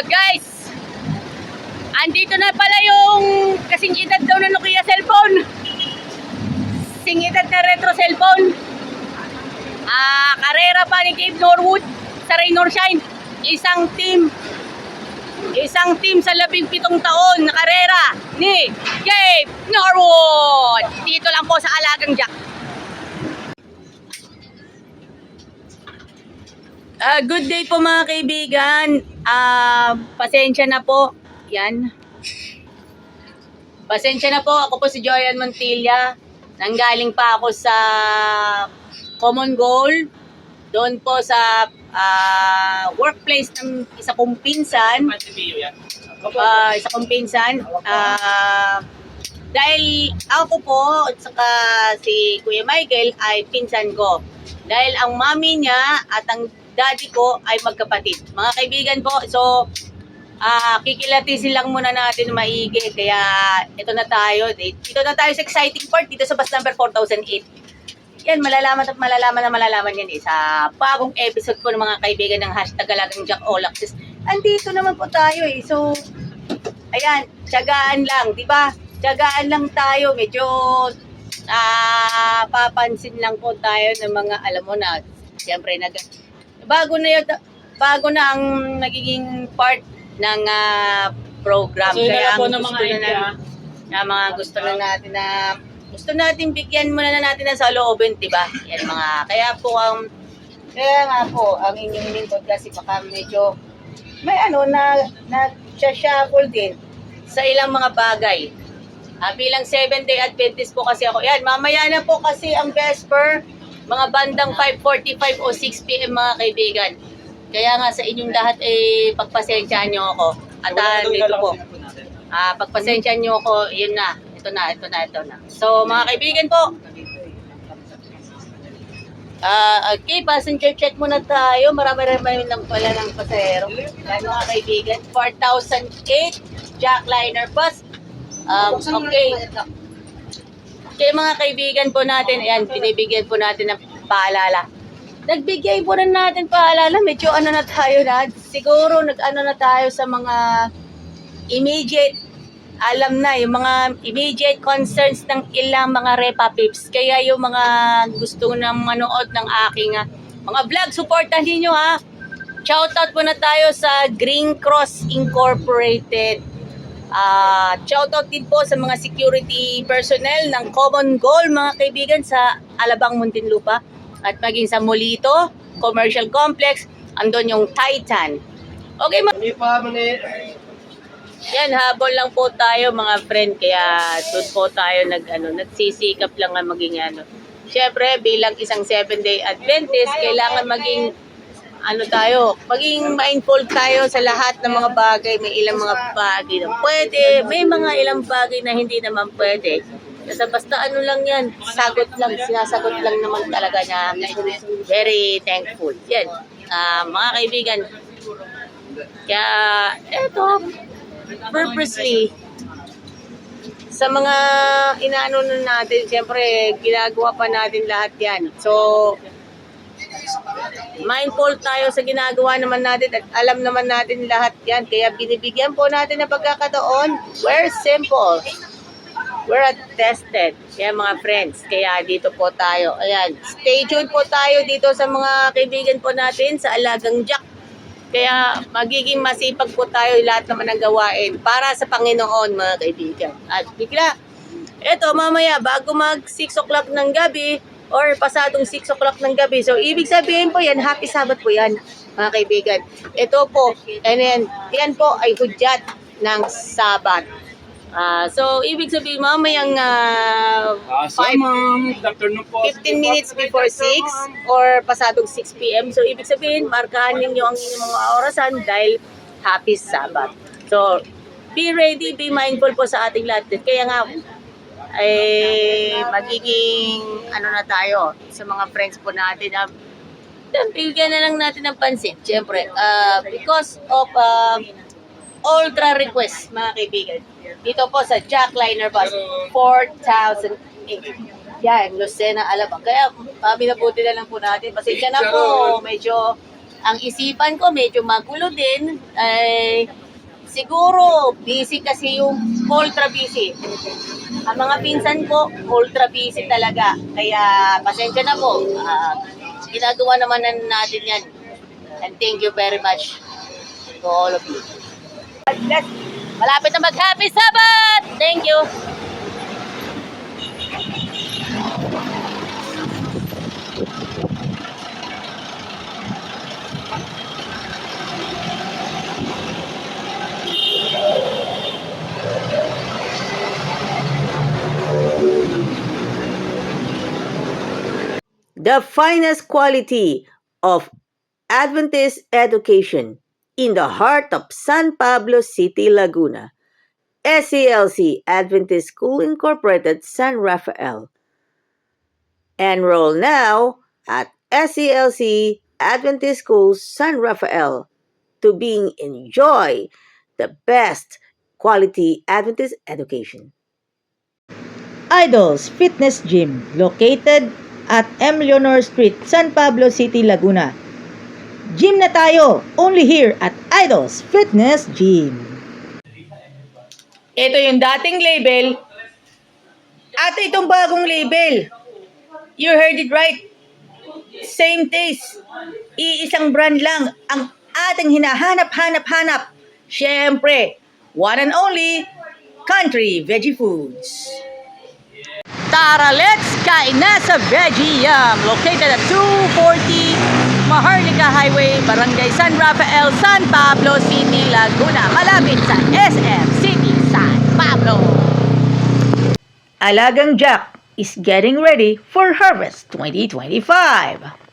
Guys, andito na pala yung kasing edad daw na Nokia cellphone. Kasing edad na retro cellphone. Karera pa ni Gabe Norwood sa Rain or Shine. Isang team sa 17 taon na karera ni Gabe Norwood. Dito lang po sa Alagang Jack. Good day po mga kaibigan. Pasensya na po. Yan. Pasensya na po. Ako po si Joyan Montilla. Nanggaling pa ako sa Common Goal. Doon po sa workplace ng isa kong pinsan. Isa kong pinsan. Dahil ako po at saka si Kuya Michael ay pinsan ko. Dahil ang mami niya at ang daddy ko ay magkapatid. Mga kaibigan po, so kikilatisin lang muna natin maigi. Kaya ito na tayo. Dito na tayo sa exciting part dito sa bus number 4008. Yan, malalaman yan sa bagong episode po ng mga kaibigan ng hashtag Alagang Jack All Access. Andito naman po tayo eh. So, ayan, tiyagaan lang, di ba? Tiyagaan lang tayo. Medyo papansin lang po tayo ng mga, alam mo na, siyempre, bago na ang nagiging part ng program. So, kaya po ng mga gusto natin bigyan muna na natin ng saloobin, 'di ba? Yan mga kaya nga po ang inyong lingkod kasi baka medyo may na shuffle din sa ilang mga bagay. Bilang 7-day Adventist po kasi ako. Yan, mamaya na po kasi ang Vesper, mga bandang 5:45 o 6 PM mga kaibigan. Kaya nga sa inyong lahat pagpasensyahan nyo ako. At dito po. Pagpasensyahan nyo ako, yun na. Ito na. So mga kaibigan po. Okay, passenger check muna tayo. Marami lang pala ng pasahero. Yan mga kaibigan. 4008 Jackliner bus. Okay. Kaya mga kaibigan po natin, ayan, binibigyan po natin ng paalala. Nagbigay po rin natin paalala, medyo na tayo na. Siguro na tayo sa mga immediate, alam na, yung mga immediate concerns ng ilang mga Repa Pips. Kaya yung mga gusto nang manood ng aking mga vlog, supportan niyo ha. Shoutout po na tayo sa Green Cross Incorporated. Shoutout din po sa mga security personnel ng Common Goal mga kaibigan sa Alabang, Muntinlupa at maging sa Molito Commercial Complex, andun yung Titan. Okay, yan, habol lang po tayo mga friend, kaya doon po tayo nagsisikap lang na maging Siyempre, bilang isang 7-day Adventist, kailangan maging maging mindful tayo sa lahat ng mga bagay. May ilang mga bagay na pwede, may mga ilang bagay na hindi naman pwede. Basta lang yan, sinasagot lang naman talaga niya. Very thankful. Yan, mga kaibigan. Kaya, eto, purposely, sa mga inaano natin, siyempre, ginagawa pa natin lahat yan. So, mindful tayo sa ginagawa naman natin at alam naman natin lahat yan. Kaya binibigyan po natin ng pagkakataon. We're simple. We're tested. Kaya mga friends, kaya dito po tayo. Ayan, stay tuned po tayo dito sa mga kaibigan po natin sa Alagang Jack. Kaya magiging masipag po tayo lahat naman ng gawain para sa Panginoon mga kaibigan. At bigla, eto mamaya bago mag 6 o'clock ng gabi, or pasadong 6 o'clock ng gabi. So, ibig sabihin po yan, happy Sabbath po yan, mga kaibigan. Ito po, and then, yan po ay hudyat ng Sabbath. So, ibig sabihin, mamayang 15 minutes before 6 or pasadong 6 PM. So, ibig sabihin, markahan ninyo ang inyong mga orasan dahil happy Sabbath. So, be ready, be mindful po sa ating lahat. Kaya nga, magiging na tayo sa mga friends po natin bigyan na lang natin ng pansin syempre because of ultra request mga kaibigan dito po sa Jackliner bus 4008 yan, Lucena, Alabang. Kaya binabuti na lang po natin, pasensya na po, medyo ang isipan ko medyo magulo din. Siguro, busy kasi yung ultra busy. Ang mga pinsan ko, ultra busy talaga. Kaya, pasensya na po. Ginagawa naman natin yan. And thank you very much to all of you. God bless. Malapit na mag-Happy Sabbath! Thank you. The finest quality of Adventist education in the heart of San Pablo City, Laguna. SCLC Adventist School Incorporated, San Rafael. Enroll now at SCLC Adventist School, San Rafael to enjoy the best quality Adventist education. Idols Fitness Gym, located at M. Leonor Street, San Pablo City, Laguna. Gym na tayo, only here at Idols Fitness Gym. Ito yung dating label at itong bagong label. You heard it right. Same taste. Iisang brand lang ang ating hinahanap-hanap-hanap. Siyempre, one and only Country Veggie Foods. Tara, let's kain na sa Veggie Yum, located at 240 Maharlika Highway, Barangay San Rafael, San Pablo City, Laguna, malapit sa SM City, San Pablo. Alagang Jack is getting ready for Harvest 2025.